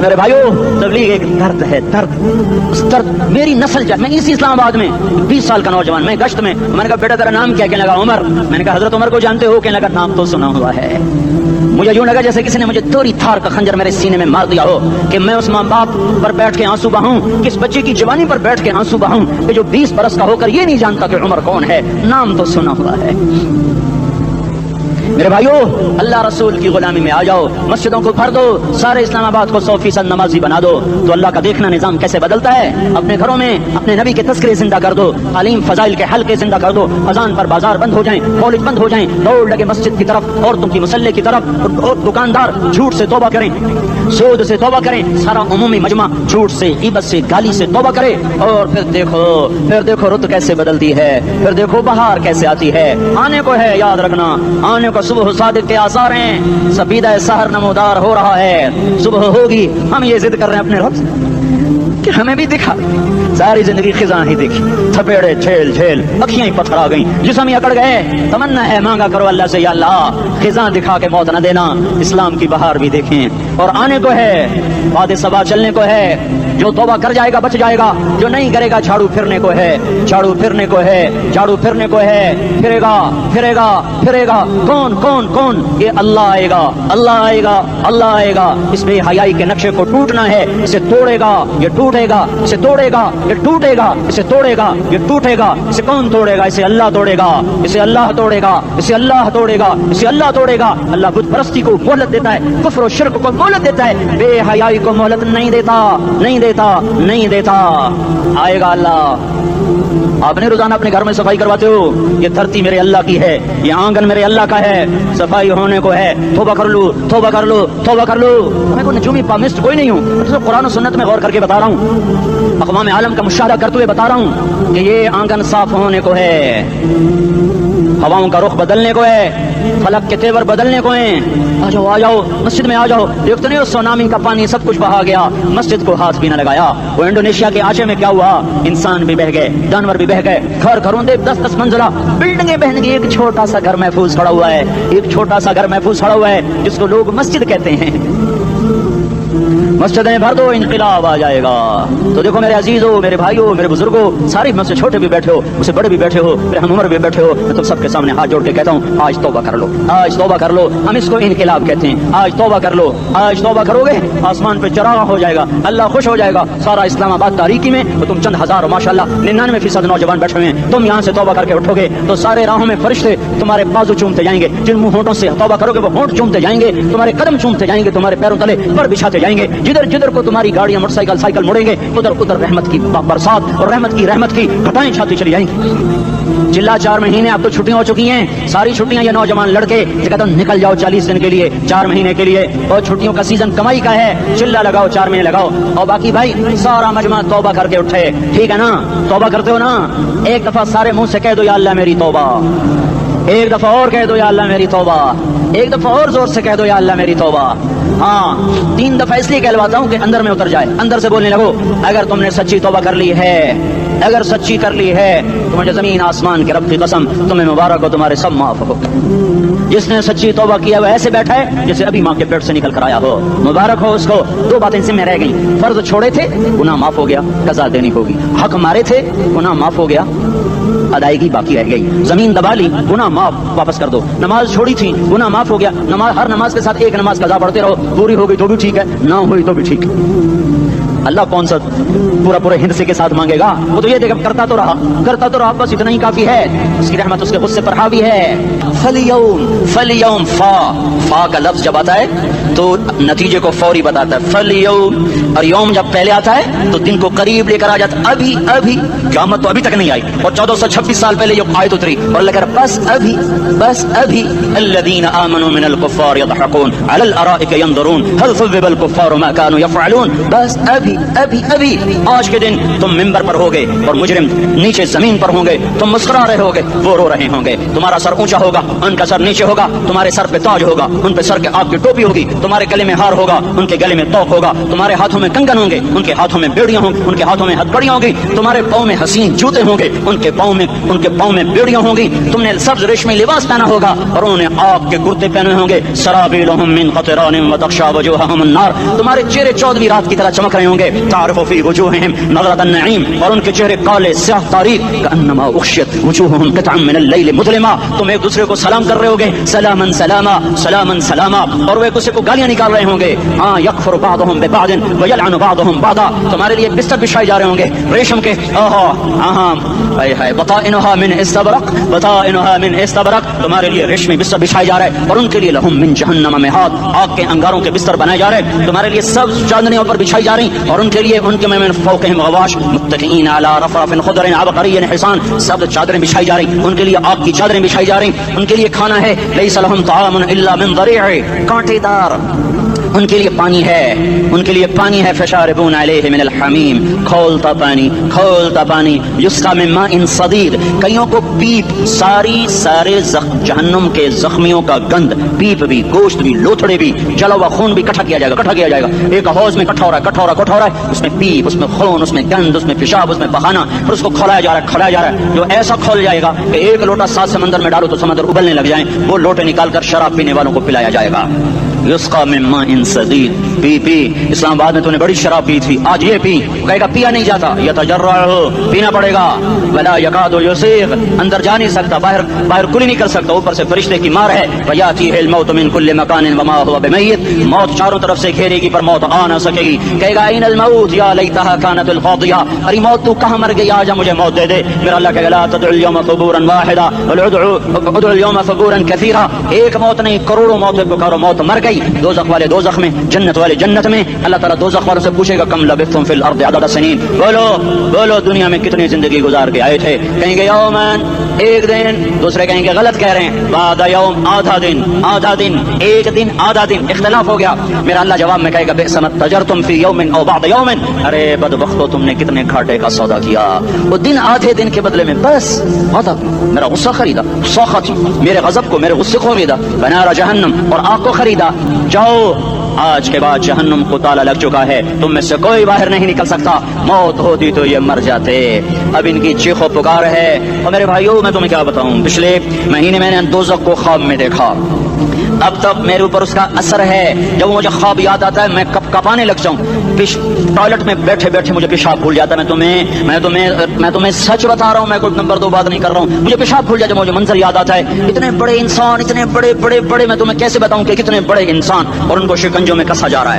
میرے بھائیو تبلیغ ایک درد ہے، درد، اس درد میری نسل جائے. میں اسی اسلام آباد میں 20 سال کا نوجوان، میں گشت میں نے کہا بیٹا تیرا نام کیا؟ کہنے لگا عمر. میں نے کہا حضرت عمر کو جانتے ہو؟ کہنے لگا نام تو سنا ہوا ہے. مجھے یوں لگا جیسے کسی نے مجھے توری تھار کا خنجر میرے سینے میں مار دیا ہو کہ میں اس ماں باپ پر بیٹھ کے آنسو بہاؤں، کس بچے کی جوانی پر بیٹھ کے آنسو بہاؤں کہ جو 20 برس کا ہو کر یہ نہیں جانتا کہ عمر کون ہے. نام تو سنا ہوا ہے. میرے بھائیو اللہ رسول کی غلامی میں آ جاؤ، مسجدوں کو بھر دو، سارے اسلام آباد کو 100% نمازی بنا دو، تو اللہ کا دیکھنا نظام کیسے بدلتا ہے. اپنے گھروں میں اپنے نبی کے تذکرے زندہ کر دو، تعلیم فضائل کے حلقے زندہ کر دو، اذان پر بازار بند ہو جائیں، کالج بند ہو جائیں، دوڑ لگے مسجد کی طرف، عورتوں کی مسلح کی طرف، اور دکاندار جھوٹ سے توبہ کریں، سود سے توبہ کریں، سارا عمومی مجمع جھوٹ سے، غیبت سے، گالی سے توبہ کرے. اور پھر دیکھو رت کیسے بدلتی ہے، پھر دیکھو بہار کیسے آتی ہے. آنے کو ہے، یاد رکھنا آنے کو صبح صادق کے آثار ہیں، سپیدہ سحر نمودار ہو رہا ہے. صبح ہوگی، ہم یہ ضد کر رہے ہیں اپنے رب سے کہ ہمیں بھی دکھا. ساری زندگی خزاں ہی دیکھی، تھپیڑے جھیل جھیل، اکھیاں ہی پتھر آ گئیں، جسم ہی اکڑ گئے. تمنا ہے مانگا کرو اللہ سے، یا اللہ خزاں دکھا کے موت نہ دینا، اسلام کی بہار بھی دیکھیں. اور آنے کو ہے، باد صبا چلنے کو ہے. جو توبہ کر جائے گا بچ جائے گا، جو نہیں کرے گا جھاڑو پھرنے کو ہے، جھاڑو پھرنے کو ہے، جھاڑو پھرنے کو ہے. پھرے گا پھرے گا پھرے گا. کون کون کون؟ یہ اللہ آئے گا، اللہ آئے گا، اللہ آئے گا. اس بے حیائی کے نقشے کو ٹوٹنا ہے. اسے توڑے گا یہ ٹوٹے گا، اسے توڑے گا یہ ٹوٹے گا، اسے توڑے گا یہ ٹوٹے گا. اسے کون توڑے گا؟ اسے اللہ توڑے گا، اسے اللہ توڑے گا، اسے اللہ توڑے گا، اسے اللہ توڑے گا. اللہ بت پرستی کو مہلت دیتا ہے، کفر و شرک کو مہلت دیتا ہے، بے حیائی کو مہلت نہیں دیتا، نہیں دیتا، نہیں دیتا. آئے گا اللہ. آپ نے روزانہ اپنے گھر میں صفائی کرواتے ہو، یہ دھرتی میرے اللہ کی ہے، یہ آنگن میرے اللہ کا ہے، صفائی ہونے کو ہے. توبہ کر لو، توبہ کر لو، توبہ کر لو. میں کوئی نجومی پامسٹ کوئی نہیں ہوں، تو قرآن و سنت میں غور کر کے بتا رہا ہوں، اقوام عالم کا مشاہدہ کرتے ہوئے بتا رہا ہوں کہ یہ آنگن صاف ہونے کو ہے، ہواؤں کا رخ بدلنے کو ہے، فلک کے تیور بدلنے کو ہیں. آ جاؤ آ جاؤ مسجد میں آ جاؤ. دیکھتے نہیں ہو سونامی کا پانی سب کچھ بہا گیا، مسجد کو ہاتھ بھی نہ لگایا. وہ انڈونیشیا کے آچے میں کیا ہوا؟ انسان بھی بہ گئے، جانور بھی بہ گئے، گھر گھروں دے 10-10 منزلہ بلڈنگیں بہن گئی. ایک چھوٹا سا گھر محفوظ کھڑا ہوا ہے، ایک چھوٹا سا گھر محفوظ کھڑا ہوا ہے جس کو لوگ مسجد کہتے ہیں. مسجدیں بھر دو، انقلاب آ جائے گا. تو دیکھو میرے عزیزو، میرے بھائیو، میرے بزرگوں، سارے مجھ سے چھوٹے بھی بیٹھے ہو، مجھ سے بڑے بھی بیٹھے ہو، میرے ہم عمر بھی بیٹھے ہو، میں تم سب کے سامنے ہاتھ جوڑ کے کہتا ہوں آج توبہ کر لو، آج توبہ کر لو. ہم اس کو انقلاب کہتے ہیں. آج توبہ کر لو، آج توبہ کرو گے آسمان پہ چراغ ہو جائے گا، اللہ خوش ہو جائے گا. سارا اسلام آباد تاریکی میں تو تم چند ہزار، ماشاءاللہ 99% نوجوان بیٹھے ہوئے ہیں. تم یہاں سے توبہ کر کے اٹھو گے تو سارے راہوں میں فرشتے تمہارے بازو چومتے جائیں گے. جن منہ ہونٹوں سے توبہ کرو گے وہ ہونٹ چومتے جائیں گے، تمہارے قدم چومتے جائیں گے، تمہارے پیروں تلے پر بچھاتے جائیں گے. جدھر جدھر کو تمہاری گاڑیاں موٹر سائیکل سائیکل مڑیں گے، ادھر ادھر رحمت کی برسات اور رحمت کی گھٹائیں چھاتی چلی جائیں گی. چلا 4 مہینے اب تو چھٹیاں ہو چکی ہیں، ساری چھٹیاں یہ نوجوان لڑکے کہتے ہیں نکل جاؤ 40 دن کے لیے، 4 مہینے کے لیے. اور چھٹیوں کا سیزن کمائی کا ہے، چلا لگاؤ 4 مہینے لگاؤ. اور باقی بھائی سارا مجمع توبہ کر کے اٹھے، ٹھیک ہے نا؟ توبہ کرتے ہو نا؟ ایک دفعہ سارے منہ سے کہہ دو یا اللہ میری توبہ، ایک دفعہ اور کہہ دو یا اللہ میری توبہ، ایک دفعہ اور زور سے کہہ دو یا اللہ میری توبہ. ہاں 3 دفعہ اس لیے کہلواتا ہوں کہ اندر میں اتر جائے، اندر سے بولنے لگو. اگر تم نے سچی توبہ کر لی ہے، اگر سچی کر لی ہے تو مجھے زمین آسمان کے رب کی قسم تمہیں مبارک ہو، تمہارے سب معاف ہو. جس نے سچی توبہ کیا وہ ایسے بیٹھا ہے جیسے ابھی ماں کے پیٹ سے نکل کر آیا ہو، مبارک ہو اس کو. 2 باتیں سے میں رہ گئی، فرض چھوڑے تھے گناہ معاف ہو گیا، قضا دینی ہوگی. حق مارے تھے گناہ معاف ہو گیا، ادائیگی باقی رہ گئی. زمین دبا لی گناہ معاف، واپس کر دو. نماز چھوڑی تھی گناہ معاف ہو گیا. نماز ہر نماز کے ساتھ ایک نماز قضا پڑھتے رہو، پوری ہو گئی تو بھی ٹھیک ہے، نہ ہوئی تو بھی ٹھیک. اللہ کون سا پورے ہندسے کے ساتھ مانگے گا؟ وہ تو یہ دیکھ کرتا تو رہا بس اتنا ہی کافی ہے. اس کی رحمت اس کے غصے پر حاوی ہے. فلیوم فا کا لفظ جب آتا ہے تو نتیجے کو فوری بتاتا ہے. فلیوم اور یوم جب پہلے آتا ہے تو دن کو قریب لے کر آ جاتا. ابھی قیامت تو ابھی تک نہیں آئی اور 1426 سال پہلے یہ آیت اتری اور اللہ کہہ رہا بس ابھی الذین آمنوا من الکفار یضحکون علی الارائک ینظرون هل ثوب الکفار ما كانوا يفعلون. بس ابھی ابھی ابھی آج کے دن تم ممبر پر ہوگے اور مجرم نیچے زمین پر ہوں گے، تم مسکرا رہے ہوگے، وہ رو رہے ہوں گے، تمہارا سر اونچا ہوگا، ان کا سر نیچے ہوگا، تمہارے سر پہ تاج ہوگا، ان پہ سر کے آپ کی ٹوپی ہوگی، تمہارے گلے میں ہار ہوگا، ان کے گلے میں توق ہوگا، تمہارے ہاتھوں میں کنگن ہوں گے، ان کے ہاتھوں میں بیڑیاں ہوں گی، ان کے ہاتھوں میں ہتھکڑیاں ہوں گی، تمہارے پاؤں میں حسین جوتے ہوں گے، ان کے پاؤں میں بیڑیاں ہوں گی، تم نے سبز ریشمی لباس پہنا ہوگا اور انہوں نے آگ کے کرتے پہنے ہوں گے، سرابیلہم من قطران وتغشا وجوہہم النار، تمہارے چہرے چودھویں رات کی طرح چمک رہے ہوں گے، تعرف فی وجوہہم نظرۃ النعیم، اور ان کے چہرے کالے سیاہ تاریک، کانما اغشیت وجوہہم قطعا من اللیل مظلما، تم ایک دوسرے کو سلام کر رہے ہوگے، سلاما سلاما سلاما سلاما، اور وہ ایک دوسرے کو گالیاں نکال رہے ہوں گے، ہاں یکفر بعضهم ببعض ویلعن بعضهم بعضا، تمہارے لیے بستر بچھائے جا رہے ہوں گے ریشم کے، بطائنها من استبرق بطائنها من استبرق، تمہارے لیے ریشمی بستر بچھائے جا رہے، اور ان کے لیے لہم من جہنم مہاد، آگ کے انگاروں کے بستر بنائے جا رہے، تمہارے لیے سبز چادریاں پر بچھائی جا رہی، اور ان کے لیے ان کے من فوقہم غواش متکئین علی رفرف خضر عبقری حسان، سبز چادریں بچھائی جا رہی، ان کے لیے آگ کی چادریں بچھائی جا رہی، ان کے لیے کھانا ہے لیس لہم طعام الا من ضریع، کانٹے دار، ان کے لیے پانی ہے، ان کے لیے پانی ہے، فشاربون علیہ من الحمیم، کھولتا پانی، یسقا من ماء صدید، کئیوں کو پیپ، سارے جہنم کے زخمیوں کا گند، پیپ بھی، گوشت بھی، لوتھڑے بھی، جلا ہوا خون بھی اکٹھا کیا جائے گا، ایک حوض میں اکٹھا ہو رہا ہے، اس میں پیپ، اس میں خون، اس میں گند، اس میں پیشاب، اس میں پخانہ، پھر اس کو کھولایا جا رہا ہے، جو ایسا کھول جائے گا کہ ایک لوٹا 7 سمندر میں ڈالو تو سمندر ابلنے لگ جائیں، وہ لوٹے نکال کر شراب پینے والوں کو پلایا جائے گا، یسقا من ماء صدید، پی اسلام آباد میں تو نے بڑی شراب پی تھی، آج یہ پی، کہے گا پیا نہیں جاتا، یتجرعہ، پینا پڑے گا، ولا یکاد یسیغ، اندر جا نہیں سکتا، باہر کلی نہیں کر سکتا، اوپر سے فرشتے کی مار ہے، ویاتیہ الموت من کل مکان وما هو بمیت، موت چاروں طرف سے گھیرے گی پر موت آ نہ سکے گی، کہے گا این الموت یا لیتہا کانت القاضیہ، ارے موت تو کہاں مر گئی، آجا مجھے موت دے دے، میرا اللہ کہے گا لا تدعوا اليوم ثبورا واحدا بل ادعوا اليوم ثبورا کثیرا، ایک موت نہیں کروڑوں موتیں پکارو، موت مر گئی، دوزخ والے دوزخ میں، جنت والے جنت میں، اللہ تعالیٰ دوزخ والوں سے پوچھے گا کم لبثتم فی الارض عدد سنین، بولو دنیا میں کتنی زندگی گزار کے آئے تھے، کہیں گے یومن، ایک دن، دوسرے کہیں گے غلط کہہ رہے ہیں، بعد یوم، آدھا دن، ایک دن، آدھا دن، اختلاف ہو گیا، میرا اللہ جواب میں کہے گا بئس ما تجرتم فی یوم او بعد یوم، ارے بدبختو تم نے کتنے گھاٹے کا سودا کیا، وہ دن آدھے دن کے بدلے میں بس آدھا، میرا غصہ خریدا، سوخت، میرے غضب کو، میرے غصے کو خریدا، بنار جہنم، اور آگ کو خریدا، جاؤ آج کے بعد جہنم کو تالا لگ چکا ہے، تم میں سے کوئی باہر نہیں نکل سکتا، موت ہوتی تو یہ مر جاتے، اب ان کی چیخ و پکار ہے، اور میرے بھائیوں میں تمہیں کیا بتاؤں، پچھلے مہینے میں نے دوزخ کو خواب میں دیکھا، اب تک میرے اوپر اس کا اثر ہے، جب مجھے خواب یاد آتا ہے میں کپانے لگ جاؤں، ٹوائلٹ میں بیٹھے مجھے پیشاب بھول جاتا ہے، میں تمہیں سچ بتا رہا ہوں، میں کوئی نمبر 2 بات نہیں کر رہا ہوں، مجھے پیشاب بھول جاتا ہے، مجھے منظر یاد آتا ہے، اتنے بڑے انسان، اتنے بڑے، میں تمہیں کیسے بتاؤں کہ کتنے بڑے انسان، اور ان کو شکنجوں میں کسا جا رہا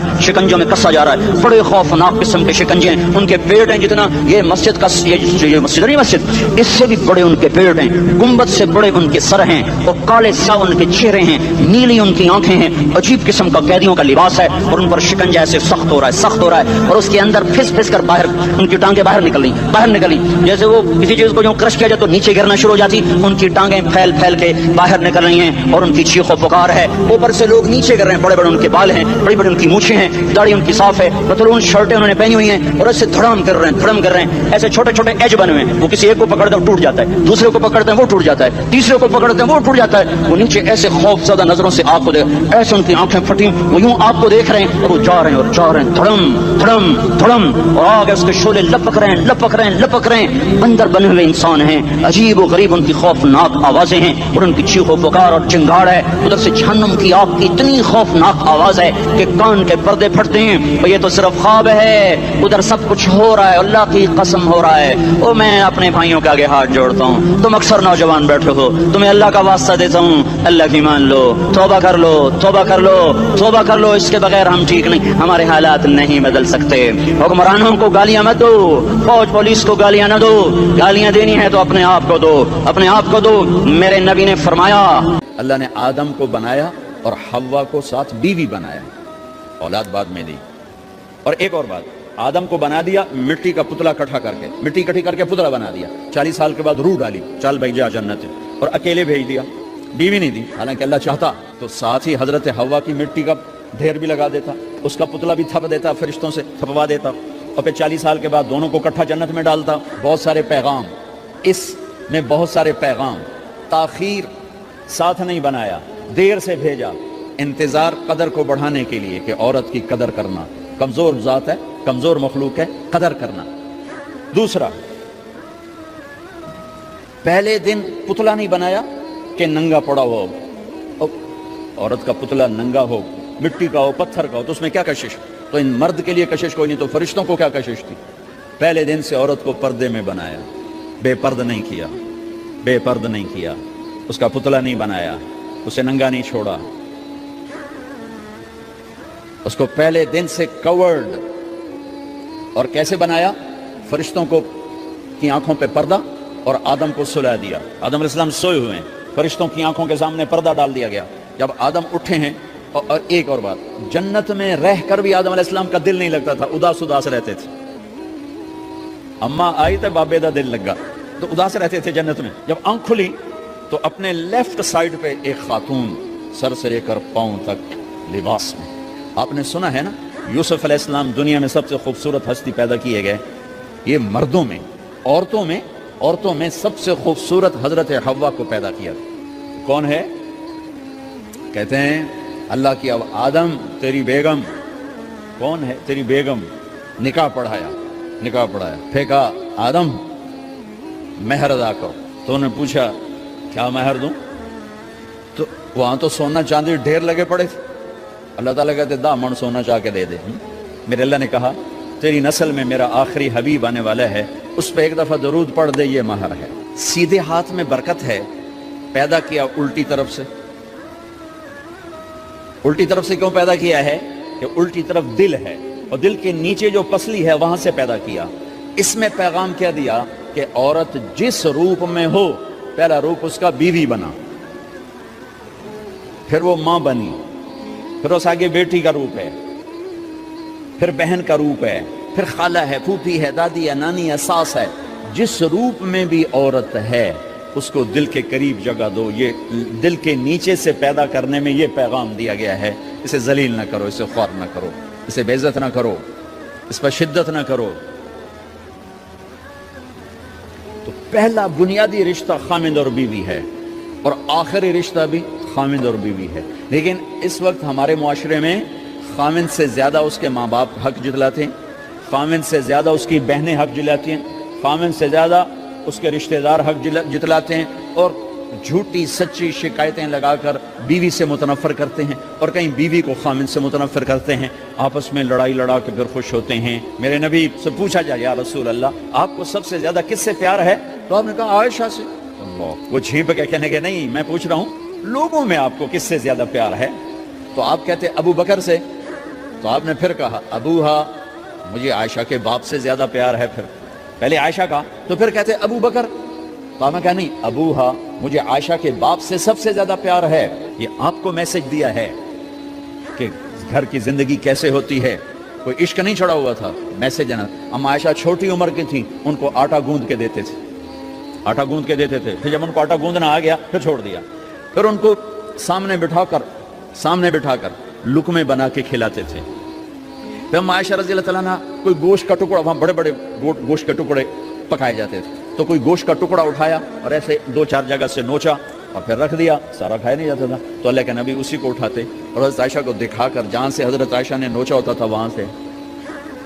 ہے، بڑے خوفناک قسم کے شکنجے ہیں، ان کے پیٹ ہیں جتنا یہ مسجد کا، یہ مسجد نہیں مسجد، اس سے بھی بڑے ان کے پیٹ ہیں، گنبد سے بڑے ان کے سر ہیں، اور کالے سیاہ ان کے چہرے ہیں، نیلی ان کی آنکھیں ہیں، عجیب قسم کا قیدیوں کا لباس ہے، اور ان پر شکنجہ ایسے سخت ہو رہا ہے، اور اس کے اندر پھس کر باہر ان کی ٹانگیں باہر نکلی، جیسے وہ کسی چیز کو جو کرش کیا جائے تو نیچے گرنا شروع ہو جاتی، ان کی ٹانگیں پھیل کے باہر نکل رہی ہیں، اور ان کی چیخ و پکار ہے، اوپر سے لوگ نیچے گر رہے ہیں، بڑے ان کے بال ہیں، بڑی ان کی مونچھیں ہیں، داڑھی ان کی صاف ہے، پتلون شرٹیں انہوں نے پہنی ہوئی ہیں، اور ایسے دھڑام کر رہے ہیں، ایسے چھوٹے ایج بنے ہوئے ہیں، وہ کسی ایک کو پکڑتے ہیں وہ ٹوٹ جاتا ہے، دوسرے کو پکڑتے ہیں وہ ٹوٹ جاتا ہے، تیسرے کو پکڑتے ہیں وہ ٹوٹ جاتا ہے، وہ نیچے ایسے خوف زدہ نظروں سے آپ کو دیکھ، ایسے ان کی آنکھیں پھٹی، وہ یوں آپ کو دیکھ رہے ہیں، اور وہ جا رہے ہیں دھڑم، اور آگے اس کے شعلے لپک رہے ہیں، اندر بنے ہوئے انسان ہیں، عجیب و غریب ان کی خوفناک آوازیں ہیں، اور ان کی چیخ و پکار اور چنگاڑ ہے، ادھر سے جہنم کی آگ کی اتنی خوفناک آواز ہے کہ کان کے پردے پھٹتے ہیں، اور یہ تو صرف خواب ہے، ادھر سب کچھ ہو رہا ہے، اللہ کی قسم ہو رہا ہے، اور میں اپنے بھائیوں کے آگے ہاتھ جوڑتا ہوں، تم اکثر نوجوان بیٹھے ہو، تمہیں اللہ کا واسطہ دیتا ہوں، اللہ کی مان لو، توبہ کر لو، اس کے بغیر ہم ٹھیک نہیں، ہمارے حالات نہیں بدل سکتے، حکمرانوں کو گالیاں مت دو، فوج پولیس کو گالیاں نہ دو، گالیاں دینی ہے تو اپنے آپ کو دو، میرے نبی نے فرمایا، اللہ نے آدم کو بنایا اور حوا کو ساتھ بیوی بنایا، اولاد بعد میں دی، اور ایک اور بات، آدم کو بنا دیا مٹی کا پتلا مٹی کٹھی کر کے پتلا بنا دیا، 40 سال کے بعد روح ڈالی، چل بھائی جا جنت، اور اکیلے بھیج دیا، بیوی نہیں دی، حالانکہ اللہ چاہتا تو ساتھ ہی حضرت حوا کی مٹی کا ڈھیر بھی لگا دیتا، اس کا پتلا بھی تھپ دیتا، فرشتوں سے تھپوا دیتا، اور پھر 40 سال کے بعد دونوں کو اکٹھا جنت میں ڈالتا. بہت سارے پیغام, اس میں بہت سارے پیغام. تاخیر ساتھ نہیں بنایا, دیر سے بھیجا. انتظار قدر کو بڑھانے کے لیے کہ عورت کی قدر کرنا, کمزور ذات ہے, کمزور مخلوق ہے, قدر کرنا. دوسرا, پہلے دن پتلا نہیں بنایا کہ ننگا پڑا ہو. عورت کا پتلا ننگا ہو, مٹی کا ہو, پتھر کا ہو, تو اس میں کیا کشش؟ تو ان مرد کے لیے کشش کوئی نہیں, تو فرشتوں کو کیا کشش تھی؟ پہلے دن سے عورت کو پردے میں بنایا, بے پرد نہیں کیا, بے پرد نہیں کیا, اس کا پتلا نہیں بنایا, اسے ننگا نہیں چھوڑا, اس کو پہلے دن سے کورڈ. اور کیسے بنایا؟ فرشتوں کو کی آنکھوں پہ پردہ اور آدم کو سلا دیا. آدم علیہ السلام سوئے ہوئے ہیں, فرشتوں کی آنکھوں کے سامنے پردہ ڈال دیا گیا. جب آدم اٹھے ہیں, اور ایک اور بات, جنت میں رہ کر بھی آدم علیہ السلام کا دل نہیں لگتا تھا, اداس اداس رہتے تھے. اماں آئی تو بابے دا دل لگا, تو اداس رہتے تھے جنت میں. جب آنکھ کھلی تو اپنے لیفٹ سائڈ پہ ایک خاتون سر سے لے کر پاؤں تک لباس میں. آپ نے سنا ہے نا, یوسف علیہ السلام دنیا میں سب سے خوبصورت ہستی پیدا کیے گئے. یہ مردوں میں, عورتوں میں سب سے خوبصورت حضرت حوا کو پیدا کیا. کون ہے؟ کہتے ہیں اللہ کی. اب آدم تیری بیگم کون ہے؟ تیری بیگم. نکاح پڑھایا, پھینکا, آدم مہر ادا کرو. تو انہوں نے پوچھا کیا مہر دوں؟ تو وہاں تو سونا چاندی ڈھیر لگے پڑے تھے. اللہ تعالیٰ کہتے دا من سونا چاہ کے دے دے. میرے اللہ نے کہا تیری نسل میں میرا آخری حبیب آنے والا ہے, اس پہ ایک دفعہ درود پڑھ دے, یہ مہر ہے. سیدھے ہاتھ میں برکت ہے. پیدا کیا الٹی طرف سے. الٹی طرف سے کیوں پیدا کیا ہے؟ کہ الٹی طرف دل ہے, اور دل کے نیچے جو پسلی ہے وہاں سے پیدا کیا. اس میں پیغام کیا دیا کہ عورت جس روپ میں ہو, پہلا روپ اس کا بیوی بنا, پھر وہ ماں بنی, پھر اس آگے بیٹی کا روپ ہے, پھر بہن کا روپ ہے, پھر خالہ ہے, پھوپھی ہے, دادی ہے, نانی ہے, ساس ہے. جس روپ میں بھی عورت ہے اس کو دل کے قریب جگہ دو. یہ دل کے نیچے سے پیدا کرنے میں یہ پیغام دیا گیا ہے. اسے ذلیل نہ کرو, اسے خوار نہ کرو, اسے بے عزت نہ کرو, اس پر شدت نہ کرو. تو پہلا بنیادی رشتہ خامند اور بیوی ہے, اور آخری رشتہ بھی خامند اور بیوی ہے. لیکن اس وقت ہمارے معاشرے میں خامند سے زیادہ اس کے ماں باپ حق جتلاتے ہیں, خامند سے زیادہ اس کی بہنیں حق جتلاتی ہیں, خامند سے زیادہ اس کے رشتہ دار حق جتلاتے ہیں, اور جھوٹی سچی شکایتیں لگا کر بیوی سے متنفر کرتے ہیں, اور کہیں بیوی کو خامند سے متنفر کرتے ہیں. آپس میں لڑائی لڑا کے پھر خوش ہوتے ہیں. میرے نبی سے پوچھا جائے یا رسول اللہ آپ کو سب سے زیادہ کس سے پیار ہے؟ تو آپ نے کہا عائشہ سے. وہ جھیپ کے کہنے کے نہیں, میں پوچھ رہا ہوں لوگوں میں آپ کو کس سے زیادہ پیار ہے؟ تو آپ کہتے ابو بکر سے. تو آپ نے پھر کہا ابوہا, مجھے عائشہ کے باپ سے زیادہ پیار ہے. پھر پہلے عائشہ کا, تو پھر کہتے ابو بکر. تو آپ نے کہا نہیں ابوہا, مجھے عائشہ کے باپ سے سب سے زیادہ پیار ہے. یہ آپ کو میسج دیا ہے کہ گھر کی زندگی کیسے ہوتی ہے. کوئی عشق نہیں چڑھا ہوا تھا, میسج ہے نا. اما عائشہ چھوٹی عمر کی تھی, ان کو آٹا گوندھ کے دیتے تھے, آٹا گوندھ کے دیتے تھے. پھر جب ان کو آٹا گوندھنا آ گیا پھر چھوڑ دیا. پھر ان کو سامنے بٹھا کر لقمے بنا کے کھلاتے تھے. پھر ہم عائشہ رضی اللہ تعالیٰ عنہ کوئی گوشت کا ٹکڑا, وہاں بڑے بڑے گوشت کے ٹکڑے پکائے جاتے تھے, تو کوئی گوشت کا ٹکڑا اٹھایا اور ایسے 2-4 جگہ سے نوچا اور پھر رکھ دیا, سارا کھایا نہیں جاتا تھا. تو اللہ کے نبی اسی کو اٹھاتے اور حضرت عائشہ کو دکھا کر, جہاں سے حضرت عائشہ نے نوچا ہوتا تھا وہاں سے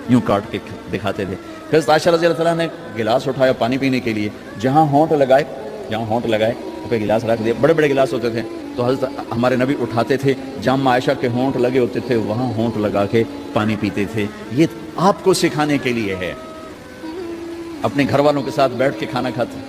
یوں کاٹ کے دکھاتے تھے. پھر حضرت عائشہ رضی اللہ تعالیٰ نے گلاس اٹھایا پانی پینے کے لیے, جہاں ہونٹ لگائے پہ گلاس رکھ دیا. بڑے بڑے گلاس ہوتے تھے, تو حضرت ہمارے نبی اٹھاتے تھے, جہاں عائشہ کے ہونٹ لگے ہوتے تھے وہاں ہونٹ لگا کے پانی پیتے تھے. یہ آپ کو سکھانے کے لیے ہے. اپنے گھر والوں کے ساتھ بیٹھ کے کھانا کھاتے